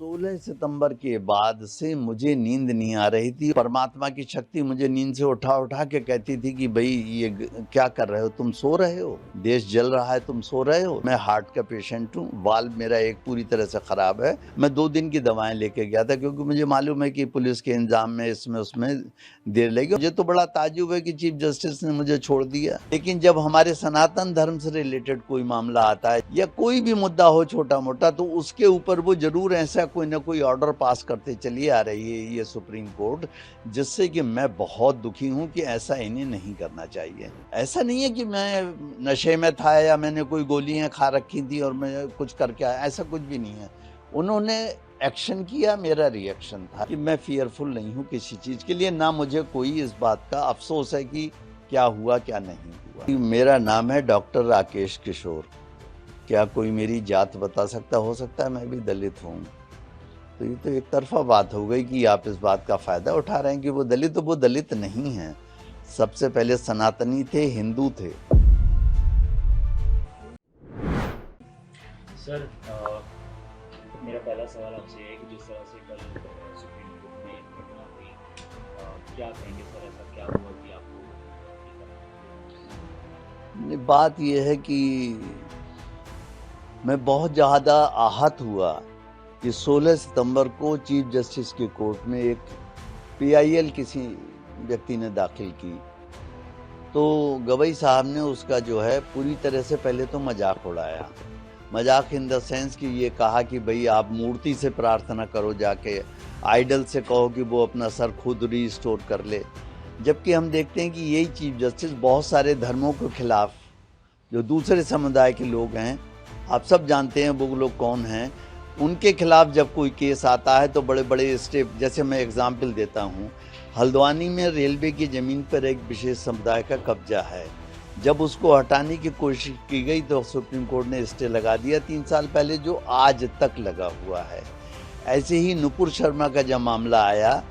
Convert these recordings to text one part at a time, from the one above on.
16 सितंबर के बाद से मुझे नींद नहीं आ रही थी। परमात्मा की शक्ति मुझे नींद से उठा उठा के कहती थी कि भाई ये क्या कर रहे हो, तुम सो रहे हो, देश जल रहा है, तुम सो रहे हो। मैं हार्ट का पेशेंट हूँ, वाल्व मेरा एक पूरी तरह से खराब है। मैं 2 दिन की दवाएं लेके गया था क्योंकि मुझे मालूम है कि पुलिस के इंतजाम में इसमें उसमें देर लगी। मुझे तो बड़ा ताज्जुब है कि चीफ जस्टिस ने मुझे छोड़ दिया, लेकिन जब हमारे सनातन धर्म से रिलेटेड कोई मामला आता है या कोई भी मुद्दा हो छोटा मोटा, तो उसके ऊपर वो जरूर ऐसा कोई ना कोई ऑर्डर पास करते चली आ रही है ये सुप्रीम कोर्ट, जिससे कि मैं बहुत दुखी हूं कि ऐसा इन्हें नहीं करना चाहिए। ऐसा नहीं है कि मैं नशे में था या मैंने कोई गोलियां खा रखी थी और मैं कुछ करके आया, ऐसा कुछ भी नहीं है। उन्होंने एक्शन किया, मेरा रिएक्शन था कि मैं फियरफुल नहीं हूं किसी चीज के लिए, ना मुझे कोई इस बात का अफसोस है कि क्या हुआ क्या नहीं हुआ। मेरा नाम है डॉक्टर राकेश किशोर। क्या कोई मेरी जात बता सकता? हो सकता है मैं भी दलित हूँ। तो ये तो एक तरफा बात हो गई कि आप इस बात का फायदा उठा रहे हैं कि वो दलित नहीं है। सबसे पहले सनातनी थे, हिंदू थे। सर, मेरा पहला सवाल आपसे है कि जिस तरह से कल सुप्रीम कोर्ट में घटना हुई, क्या कहेंगे सर, ऐसा क्या हुआ कि आपको? बात यह है कि मैं बहुत ज़्यादा आहत हुआ कि 16 सितंबर को चीफ जस्टिस की कोर्ट में एक PIL किसी व्यक्ति ने दाखिल की, तो गवई साहब ने उसका जो है पूरी तरह से पहले तो मजाक उड़ाया। मजाक इन द सेंस कि ये कहा कि भाई आप मूर्ति से प्रार्थना करो, जाके आइडल से कहो कि वो अपना सर खुद रिस्टोर कर ले। जबकि हम देखते हैं कि यही चीफ जस्टिस बहुत सारे धर्मों के खिलाफ, जो दूसरे समुदाय के लोग हैं, आप सब जानते हैं वो लोग कौन हैं, उनके खिलाफ जब कोई केस आता है तो बड़े बड़े स्टेप, जैसे मैं एग्जाम्पल देता हूँ, हल्द्वानी में रेलवे की ज़मीन पर एक विशेष समुदाय का कब्जा है। जब उसको हटाने की कोशिश की गई तो सुप्रीम कोर्ट ने स्टे लगा दिया 3 साल पहले, जो आज तक लगा हुआ है। ऐसे ही नुपुर शर्मा का जब मामला आया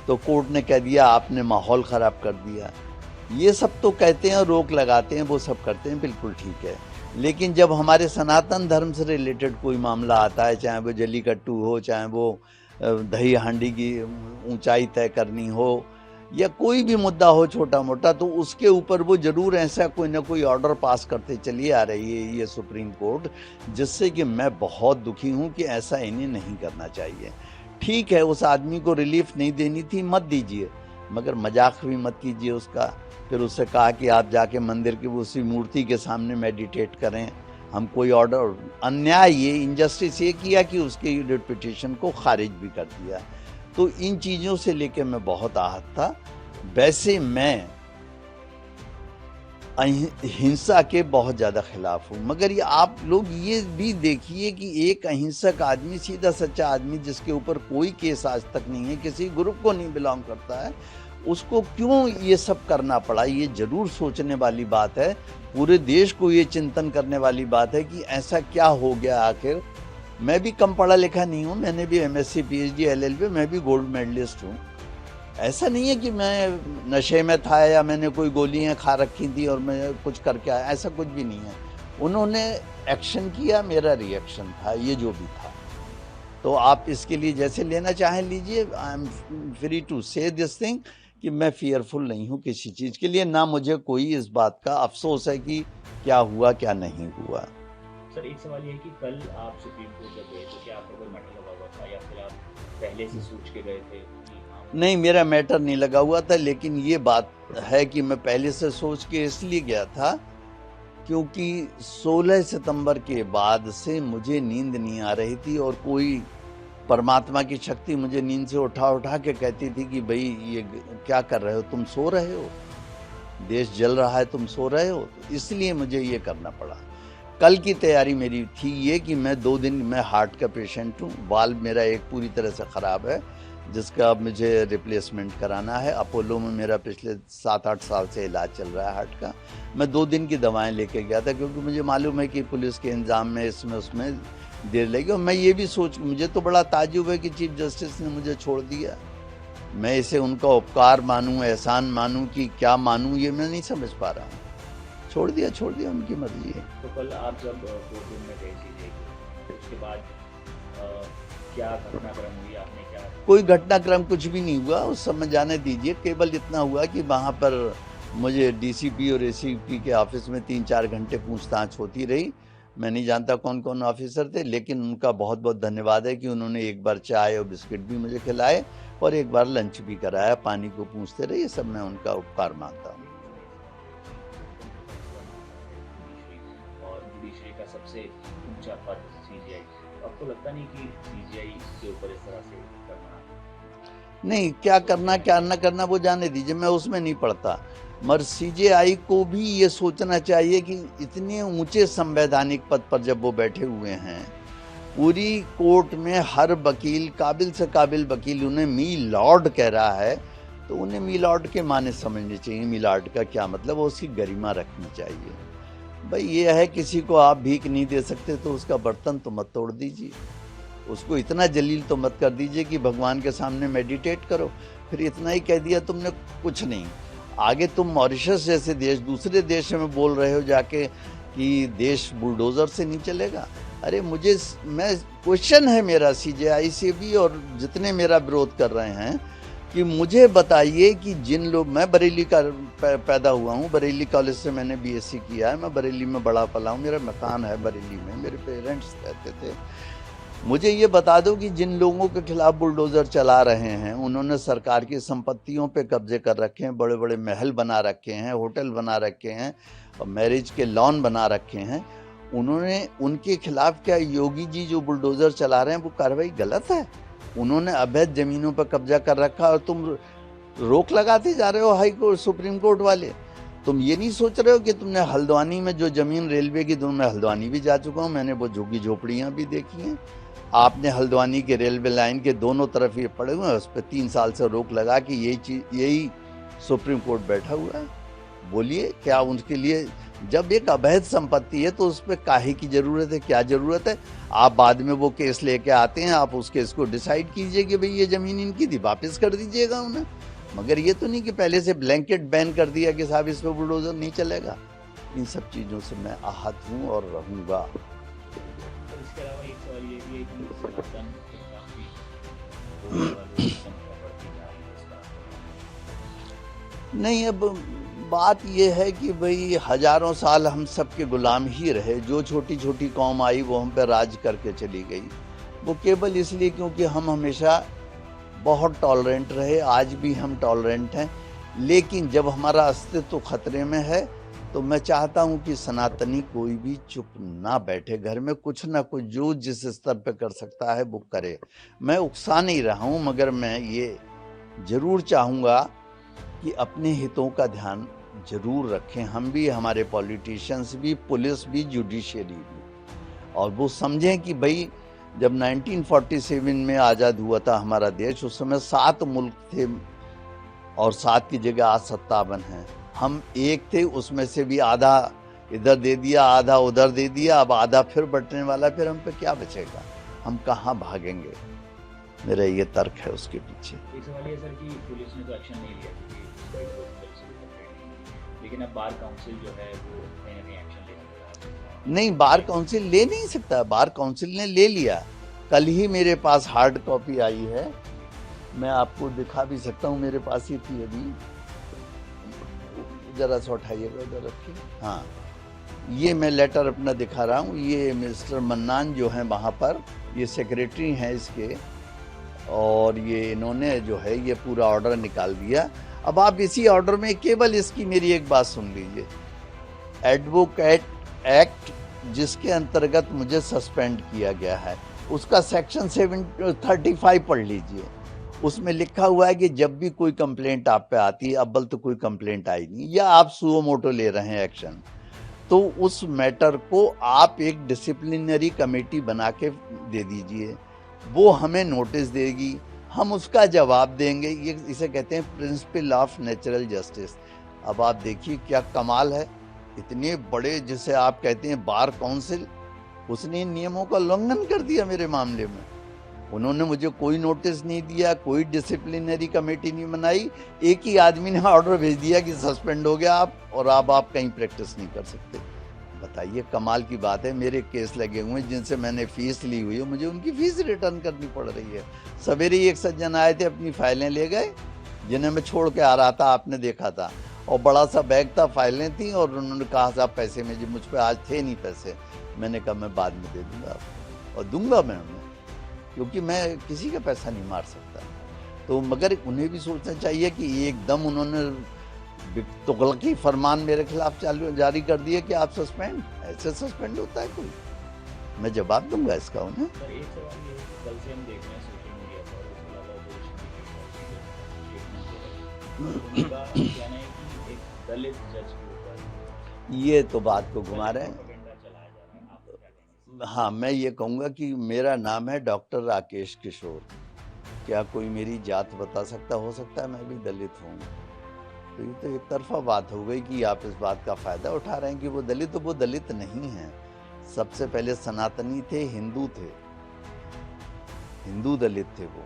तो कोर्ट ने कह दिया आपने माहौल ख़राब कर दिया। ये सब तो कहते हैं, रोक लगाते हैं, वो सब करते हैं, बिल्कुल ठीक है। लेकिन जब हमारे सनातन धर्म से रिलेटेड कोई मामला आता है, चाहे वो जल्लीकट्टू हो, चाहे वो दही हांडी की ऊंचाई तय करनी हो, या कोई भी मुद्दा हो छोटा मोटा, तो उसके ऊपर वो जरूर ऐसा कोई ना कोई ऑर्डर पास करते चली आ रही है ये सुप्रीम कोर्ट, जिससे कि मैं बहुत दुखी हूँ कि ऐसा इन्हें नहीं करना चाहिए। ठीक है, उस आदमी को रिलीफ नहीं देनी थी, मत दीजिए, मगर मजाक भी मत कीजिए उसका। फिर उससे कहा कि आप जाके मंदिर की उसी मूर्ति के सामने मेडिटेट करें। हम कोई ऑर्डर, अन्याय, ये इनजस्टिस ये किया कि उसके रिट पिटीशन को खारिज भी कर दिया। तो इन चीज़ों से लेकर मैं बहुत आहत था। वैसे मैं हिंसा के बहुत ज़्यादा खिलाफ हूँ, मगर ये आप लोग ये भी देखिए कि एक अहिंसक आदमी, सीधा सच्चा आदमी, जिसके ऊपर कोई केस आज तक नहीं है, किसी ग्रुप को नहीं बिलोंग करता है, उसको क्यों ये सब करना पड़ा। ये जरूर सोचने वाली बात है, पूरे देश को ये चिंतन करने वाली बात है कि ऐसा क्या हो गया आखिर। मैं भी कम पढ़ा लिखा नहीं हूँ, मैंने भी MSc PhD LLB, मैं भी गोल्ड मेडलिस्ट हूँ। ऐसा नहीं है कि मैं नशे में था या मैंने कोई गोलियां खा रखी थी और मैं कुछ करके आया, ऐसा कुछ भी नहीं है। उन्होंने एक्शन किया, मेरा रिएक्शन था, ये जो भी था। तो आप इसके लिए जैसे लेना चाहें लीजिए। आई एम फ्री टू से दिस थिंग कि मैं फियरफुल नहीं हूँ किसी चीज़ के लिए, ना मुझे कोई इस बात का अफसोस है कि क्या हुआ क्या नहीं हुआ। सर, एक सवाल ये है कि कल आप सुप्रीम कोर्ट जब गए तो क्या आपका कोई मैटर लगा हुआ था या फिर आप पहले से सोच के गए थे? नहीं, मेरा मैटर नहीं लगा हुआ था, लेकिन ये बात है कि मैं पहले से सोच के इसलिए गया था क्योंकि 16 सितंबर के बाद से मुझे नींद नहीं आ रही थी और कोई परमात्मा की शक्ति मुझे नींद से उठा उठा के कहती थी कि भाई ये क्या कर रहे हो, तुम सो रहे हो, देश जल रहा है, तुम सो रहे हो। तो इसलिए मुझे ये करना पड़ा। कल की तैयारी मेरी थी ये कि मैं 2 दिन, मैं हार्ट का पेशेंट हूँ, वाल्व मेरा एक पूरी तरह से ख़राब है, जिसका अब मुझे रिप्लेसमेंट कराना है। अपोलो में मेरा पिछले 7-8 साल से इलाज चल रहा है हार्ट का। मैं 2 दिन की दवाएं लेके गया था क्योंकि मुझे मालूम है कि पुलिस के इंतजाम में इसमें उसमें देर लगी। और मैं ये भी मुझे तो बड़ा ताज्जुब है कि चीफ जस्टिस ने मुझे छोड़ दिया। मैं इसे उनका उपकार मानूं, एहसान मानूं कि क्या मानूं, ये मैं नहीं समझ पा रहा हूँ। छोड़ दिया, उनकी मर्जी है। तो कल आप जब कोर्ट रूम में गए थे, उसके बाद क्या घटनाक्रम हुई, आपने क्या? कोई घटनाक्रम कुछ भी नहीं हुआ, उस समय जाने दीजिए। केवल इतना हुआ कि वहाँ पर मुझे डीसीपी और एसीपी के ऑफिस में 3-4 घंटे पूछताछ होती रही। मैं नहीं जानता कौन कौन ऑफिसर थे, लेकिन उनका बहुत बहुत धन्यवाद है कि उन्होंने एक बार चाय और बिस्किट भी मुझे खिलाए और एक बार लंच भी कराया, पानी को पूछते रहे। ये सब मैं उनका उपकार मानता हूँ। और जुडिशरी का सबसे ऊंचा पद सीजीआई, आपको लगता नहीं कि सीजीआई के ऊपर इस तरह से करना? नहीं, क्या करना क्या न करना वो जाने दीजिए, मैं उसमें नहीं पड़ता। मगर सीजेआई को भी ये सोचना चाहिए कि इतने ऊंचे संवैधानिक पद पर जब वो बैठे हुए हैं, पूरी कोर्ट में हर वकील, काबिल से काबिल वकील उन्हें मी लॉर्ड कह रहा है, तो उन्हें मी लॉर्ड के माने समझने चाहिए। मी लॉर्ड का क्या मतलब, उसकी गरिमा रखनी चाहिए। भाई ये है, किसी को आप भीख नहीं दे सकते तो उसका बर्तन तो मत तोड़ दीजिए, उसको इतना जलील तो मत कर दीजिए कि भगवान के सामने मेडिटेट करो। फिर इतना ही कह दिया तुमने, कुछ नहीं। आगे तुम मॉरिशस जैसे देश, दूसरे देश में बोल रहे हो जाके कि देश बुलडोजर से नहीं चलेगा। अरे मैं क्वेश्चन है मेरा सीजेआई से भी और जितने मेरा विरोध कर रहे हैं कि मुझे बताइए कि जिन लोग, मैं बरेली का पैदा हुआ हूँ, बरेली कॉलेज से मैंने बीएससी किया है, मैं बरेली में बड़ा पला हूँ, मेरा मकान है बरेली में, मेरे पेरेंट्स रहते थे। मुझे ये बता दो कि जिन लोगों के खिलाफ बुलडोजर चला रहे हैं, उन्होंने सरकार की संपत्तियों पे कब्जे कर रखे हैं, बड़े बड़े महल बना रखे हैं, होटल बना रखे हैं और मैरिज के लॉन बना रखे हैं, उन्होंने, उनके खिलाफ क्या योगी जी जो बुलडोजर चला रहे हैं वो कार्रवाई गलत है? उन्होंने अवैध जमीनों पर कब्जा कर रखा और तुम रोक लगाते जा रहे हो, हाई कोर्ट सुप्रीम कोर्ट वाले। तुम ये नहीं सोच रहे हो कि तुमने हल्द्वानी में जो जमीन रेलवे की, मैं हल्द्वानी भी जा चुका हूँ, मैंने वो झुग्गी झोपड़ियाँ भी देखी हैं। आपने हल्द्वानी के रेलवे लाइन के दोनों तरफ ये पड़े हुए हैं, उस पर 3 साल से रोक लगा कि यही सुप्रीम कोर्ट बैठा हुआ है। बोलिए क्या उनके लिए, जब एक अवैध संपत्ति है तो उस पर काहे की जरूरत है, क्या जरूरत है? आप बाद में वो केस लेके आते हैं, आप उस केस को डिसाइड कीजिए कि भाई ये जमीन इनकी थी, वापस कर दीजिएगा उन्हें। मगर ये तो नहीं कि पहले से ब्लैंकेट बैन कर दिया कि साहब इस पर बुलडोजर नहीं चलेगा। इन सब चीज़ों से मैं आहत हूँ और रहूँगा। और इसके अलावा एक सवाल ये भी है कि सनातन काफी नहीं, अब बात ये है कि भाई हजारों साल हम सबके गुलाम ही रहे, जो छोटी छोटी कौम आई वो हम पे राज करके चली गई, वो केवल इसलिए क्योंकि हम हमेशा बहुत टॉलरेंट रहे, आज भी हम टॉलरेंट हैं। लेकिन जब हमारा अस्तित्व खतरे में है तो मैं चाहता हूं कि सनातनी कोई भी चुप ना बैठे, घर में कुछ ना कुछ जो जिस स्तर पे कर सकता है वो करे। मैं उकसा नहीं रहा हूं, मगर मैं ये जरूर चाहूँगा कि अपने हितों का ध्यान जरूर रखें, हम भी, हमारे पॉलिटिशियंस भी, पुलिस भी, जुडिशरी भी, और वो समझें कि भाई जब 1947 में आज़ाद हुआ था हमारा देश, उस समय 7 मुल्क थे और 7 की जगह आज 57 हैं। हम एक थे, उसमें से भी आधा इधर दे दिया, आधा उधर दे दिया, अब आधा फिर बंटने वाला, फिर हम पे क्या बचेगा? हम कहाँ भागेंगे? मेरा ये तर्क है उसके पीछे। एक सवाल ये सर कि पुलिस ने तो एक्शन नहीं लिया लेकिन अब बार काउंसिल जो है वो कहीं ना कहीं एक्शन ले सकता है। नहीं, बार काउंसिल ले नहीं सकता, बार काउंसिल ने ले लिया। कल ही मेरे पास हार्ड कॉपी आई है, मैं आपको दिखा भी सकता हूँ, मेरे पास ही थी अभी, जरा सा उठाइएगा, उधर रखिए। हाँ, ये मैं लेटर अपना दिखा रहा हूँ, ये मिस्टर मन्नान जो हैं वहाँ पर, ये सेक्रेटरी हैं इसके, और ये इन्होंने जो है ये पूरा ऑर्डर निकाल दिया। अब आप इसी ऑर्डर में केवल इसकी मेरी एक बात सुन लीजिए, एडवोकेट एक्ट जिसके अंतर्गत मुझे सस्पेंड किया गया है, उसका सेक्शन 735 पढ़ लीजिए। उसमें लिखा हुआ है कि जब भी कोई कंप्लेंट आप पे आती है, अव्वल तो कोई कंप्लेंट आई नहीं, या आप सुओ मोटो ले रहे हैं एक्शन, तो उस मैटर को आप एक डिसिप्लिनरी कमेटी बना के दे दीजिए, वो हमें नोटिस देगी, हम उसका जवाब देंगे। ये इसे कहते हैं प्रिंसिपल ऑफ नेचुरल जस्टिस। अब आप देखिए क्या कमाल है, इतने बड़े जिसे आप कहते हैं बार काउंसिल, उसने इन नियमों का उल्लंघन कर दिया मेरे मामले में। उन्होंने मुझे कोई नोटिस नहीं दिया, कोई डिसिप्लिनरी कमेटी नहीं बनाई, एक ही आदमी ने ऑर्डर भेज दिया कि सस्पेंड हो गया आप, और अब आप कहीं प्रैक्टिस नहीं कर सकते। बताइए, कमाल की बात है, मेरे केस लगे हुए हैं जिनसे मैंने फीस ली हुई है, मुझे उनकी फीस रिटर्न करनी पड़ रही है। सवेरे ही एक सज्जन आए थे, अपनी फाइलें ले गए, जिन्हें मैं छोड़ के आ रहा था, आपने देखा था, और बड़ा सा बैग था, फाइलें थी, और उन्होंने कहा साहब पैसे में, जी मुझ पे आज थे नहीं पैसे। मैंने कहा मैं बाद में दे दूंगा आपको, और दूंगा मैं उन्हें, क्योंकि मैं किसी का पैसा नहीं मार सकता। तो मगर उन्हें भी सोचना चाहिए कि एकदम उन्होंने तुगलकी फरमान मेरे खिलाफ जारी कर दिए कि आप सस्पेंड, ऐसे सस्पेंड होता है कोई? मैं जवाब दूंगा इसका उन्हें। सर एक सवाल ये है कि कल से हम देख रहे हैं सोशल मीडिया पर, उसके अलावा उनका कहना है कि एक दलित जज के ऊपर ये तो बात को घुमा रहे हैं। प्रोपेगेंडा चलाया जा रहा है, आप क्या कहेंगे? हाँ, मैं ये कहूँगा कि मेरा नाम है डॉक्टर राकेश किशोर। क्या कोई मेरी जात बता सकता? हो सकता है मैं भी दलित हूँ। तो ये तो एक तरफा बात हो गई कि आप इस बात का फ़ायदा उठा रहे हैं कि वो दलित, तो वो दलित नहीं हैं। सबसे पहले सनातनी थे, हिंदू थे, हिंदू दलित थे वो,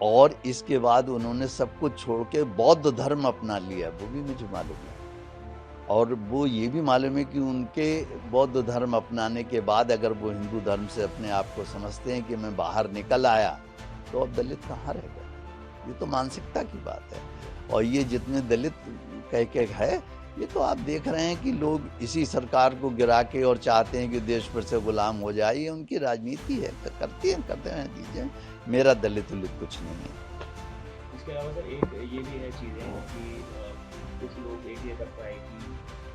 और इसके बाद उन्होंने सब कुछ छोड़ के बौद्ध धर्म अपना लिया, वो भी मुझे मालूम है। और वो ये भी मालूम है कि उनके बौद्ध धर्म अपनाने के बाद अगर वो हिंदू धर्म से अपने आप को समझते हैं कि मैं बाहर निकल आया, तो अब दलित कहाँ रह गए? ये तो मानसिकता की बात है। और ये जितने दलित कह के है, ये तो आप देख रहे हैं कि लोग इसी सरकार को गिरा के और चाहते हैं कि देश भर से गुलाम हो जाए, ये उनकी राजनीति है, करते हैं दीजिए, मेरा दलित उलित कुछ नहीं है। इसके अलावा सर एक ये भी है चीज़ें कि कुछ लोग एक ये करता है कि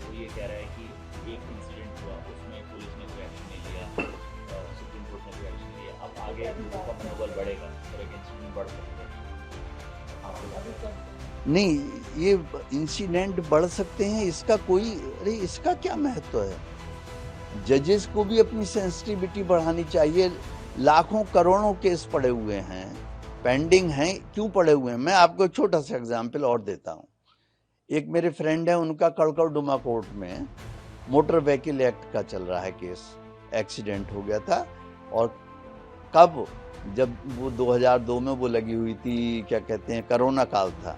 वो ये कह रहा है कि एक इंसिडेंट हुआ, उसमें पुलिस ने कोई एक्शन नहीं लिया, सुप्रीम कोर्ट ने कोई एक्शन लिया, अब आगे लोगों का मनोबल बढ़ेगा और एक इंसिडेंट बढ़ सकता है। नहीं, ये इंसिडेंट बढ़ सकते हैं, इसका कोई, अरे इसका क्या महत्व है? जजेस को भी अपनी सेंसिटिविटी बढ़ानी चाहिए। लाखों करोड़ों केस पड़े हुए हैं, पेंडिंग हैं, क्यों पड़े हुए हैं? मैं आपको एक छोटा सा एग्जाम्पल और देता हूँ। एक मेरे फ्रेंड है, उनका कड़कड़डुमा कोर्ट में मोटर व्हीकल एक्ट का चल रहा है केस। एक्सीडेंट हो गया था, और कब? जब वो 2002 में वो लगी हुई थी, क्या कहते हैं, कोरोना काल था,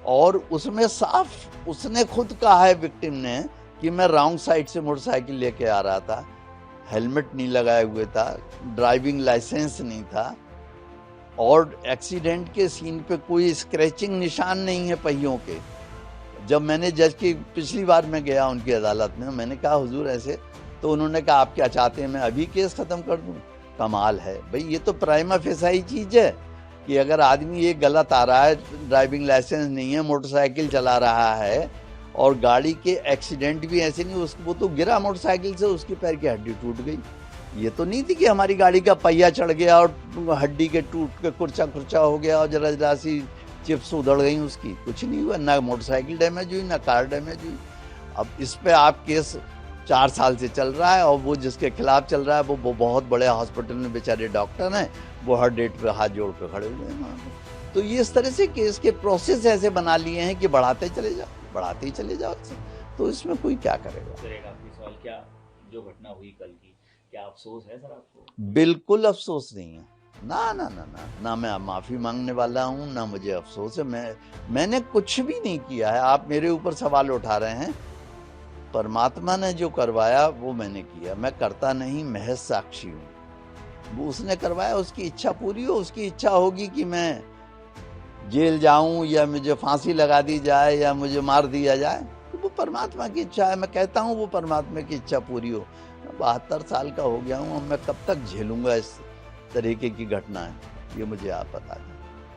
और उसमें साफ उसने खुद कहा है, विक्टिम ने, कि मैं रॉन्ग साइड से मोटरसाइकिल लेके आ रहा था, हेलमेट नहीं लगाए हुए था, ड्राइविंग लाइसेंस नहीं था, और एक्सीडेंट के सीन पे कोई स्क्रैचिंग निशान नहीं है पहियों के। जब मैंने जज की पिछली बार मैं गया उनकी अदालत में, मैंने कहा हुजूर ऐसे, तो उन्होंने कहा आप क्या चाहते हैं मैं अभी केस ख़त्म कर दूं? कमाल है भाई, ये तो प्राइमा फेसाई चीज़ है कि अगर आदमी ये गलत आ रहा है, ड्राइविंग लाइसेंस नहीं है, मोटरसाइकिल चला रहा है, और गाड़ी के एक्सीडेंट भी ऐसे नहीं, वो तो गिरा मोटरसाइकिल से, उसकी पैर की हड्डी टूट गई। ये तो नहीं थी कि हमारी गाड़ी का पहिया चढ़ गया और हड्डी के टूट के कुर्चा हो गया और जरा जरा सी चिप्स उधड़ गई उसकी, कुछ नहीं हुआ, ना मोटरसाइकिल डैमेज हुई, ना कार डैमेज हुई। अब इस पे आप केस 4 साल से चल रहा है, और वो जिसके खिलाफ चल रहा है वो बहुत बड़े हॉस्पिटल में बेचारे डॉक्टर हैं, वो हर डेट पे हाथ जोड़ के खड़े हुए हैं वहाँ पे। तो ये इस तरह से केस के प्रोसेस ऐसे बना लिए हैं कि बढ़ाते ही चले जाओ इसे, तो इसमें कोई क्या करेगा? सर एक आखिरी सवाल, क्या जो घटना हुई कल की, क्या अफसोस है सर आपको? बिल्कुल अफसोस नहीं है, ना मैं माफ़ी मांगने वाला हूँ, ना मुझे अफसोस है। मैंने कुछ भी नहीं किया है। आप मेरे ऊपर सवाल उठा रहे हैं, परमात्मा ने जो करवाया वो मैंने किया, मैं करता नहीं, महज साक्षी हूँ। वो उसने करवाया, उसकी इच्छा पूरी हो, उसकी इच्छा होगी कि मैं जेल जाऊं या मुझे फांसी लगा दी जाए या मुझे मार दिया जाए, तो वो परमात्मा की इच्छा है। मैं कहता हूँ वो परमात्मा की इच्छा पूरी हो। 72 साल का हो गया हूँ, मैं कब तक झेलूंगा इस तरीके की घटनाएं, ये मुझे आप बता दें।